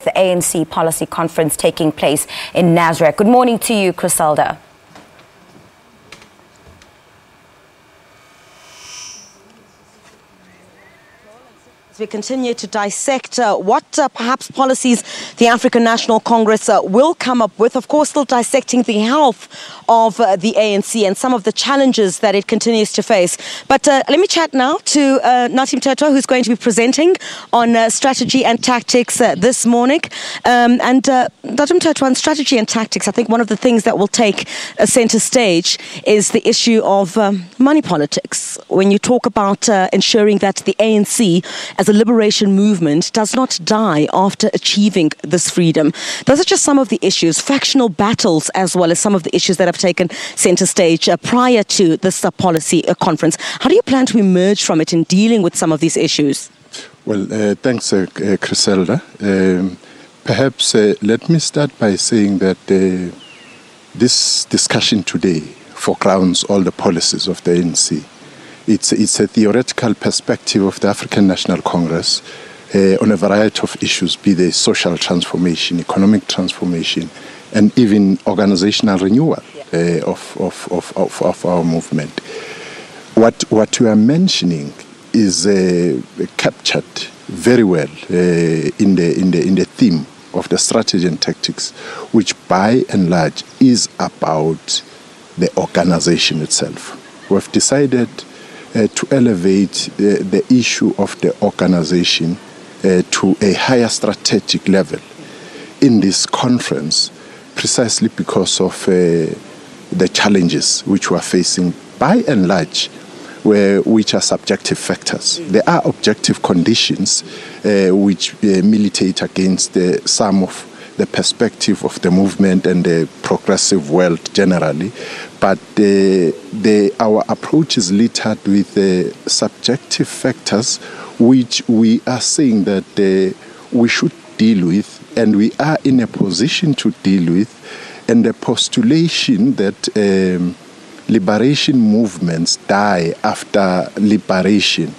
the ANC Policy Conference taking place in NASREC. Good morning to you, Chriselda. We continue to dissect what perhaps policies the African National Congress will come up with. Of course, still dissecting the health of the ANC and some of the challenges that it continues to face. But let me chat now to Nathi Mthethwa, who's going to be presenting on strategy and tactics this morning. Nathi Mthethwa, on strategy and tactics, I think one of the things that will take a centre stage is the issue of money politics. When you talk about ensuring that the ANC as a liberation movement does not die after achieving this freedom. Those are just some of the issues, factional battles, as well as some of the issues that have taken centre stage prior to this policy conference. How do you plan to emerge from it in dealing with some of these issues? Well, thanks, Chriselda. Perhaps let me start by saying that this discussion today foregrounds all the policies of the ANC. It's a theoretical perspective of the African National Congress on a variety of issues, be they social transformation, economic transformation, and even organizational renewal of our movement. What you are mentioning is captured very well in the theme of the strategy and tactics, which by and large is about the organization itself. We've decided to elevate the issue of the organization to a higher strategic level in this conference, precisely because of the challenges which we are facing by and large, which are subjective factors. There are objective conditions which militate against some of the perspective of the movement and the progressive world generally, but our approach is littered with subjective factors which we are saying that we should deal with, and we are in a position to deal with, and the postulation that liberation movements die after liberation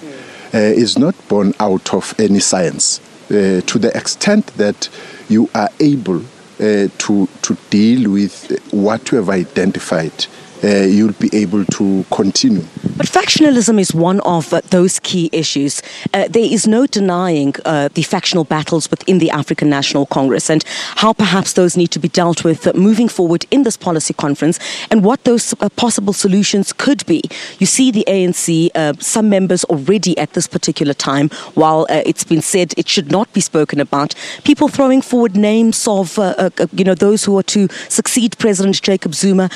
is not born out of any science. To the extent that you are able to deal with what you have identified, you'll be able to continue. But factionalism is one of those key issues. There is no denying the factional battles within the African National Congress and how perhaps those need to be dealt with moving forward in this policy conference and what those possible solutions could be. You see the ANC, some members already at this particular time, while it's been said it should not be spoken about, people throwing forward names of those who are to succeed President Jacob Zuma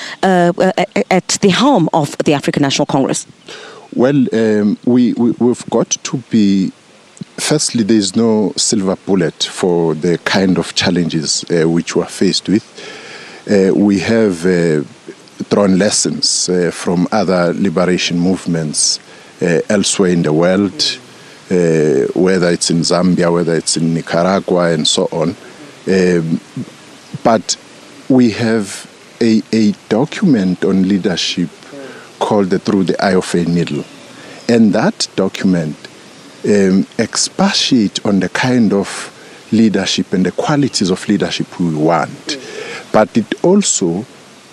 at the helm of the African National Congress. Well, we've got to be, firstly, there is no silver bullet for the kind of challenges which we are faced with. We have drawn lessons from other liberation movements elsewhere in the world, whether it's in Zambia, whether it's in Nicaragua, and so on. But we have a document on leadership called Through the Eye of a Needle. And that document expatiates on the kind of leadership and the qualities of leadership we want. But it also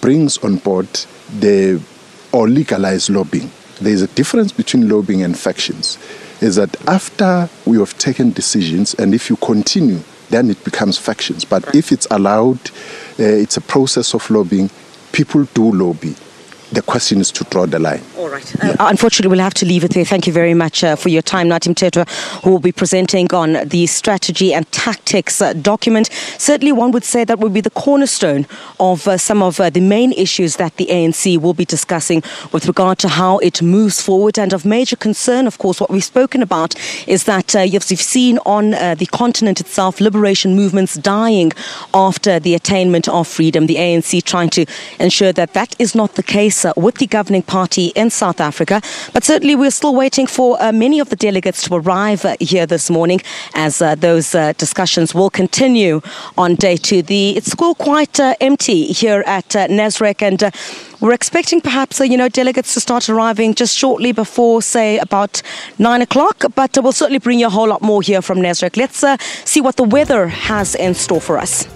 brings on board or legalized lobbying. There's a difference between lobbying and factions. Is that after we have taken decisions, and if you continue, then it becomes factions. But if it's allowed, it's a process of lobbying. People do lobby. The question is to draw the line. All right. Unfortunately, we'll have to leave it there. Thank you very much for your time, Nathi Mthethwa, who will be presenting on the strategy and tactics document. Certainly, one would say that will be the cornerstone of some of the main issues that the ANC will be discussing with regard to how it moves forward. And of major concern, of course, what we've spoken about is that you've seen on the continent itself, liberation movements dying after the attainment of freedom. The ANC trying to ensure that that is not the case with the governing party in South Africa. But certainly we're still waiting for many of the delegates to arrive here this morning as those discussions will continue on day two. It's still quite empty here at NASREC, and We're expecting perhaps, delegates to start arriving just shortly before, say, about 9 o'clock. But we'll certainly bring you a whole lot more here from NASREC. Let's see what the weather has in store for us.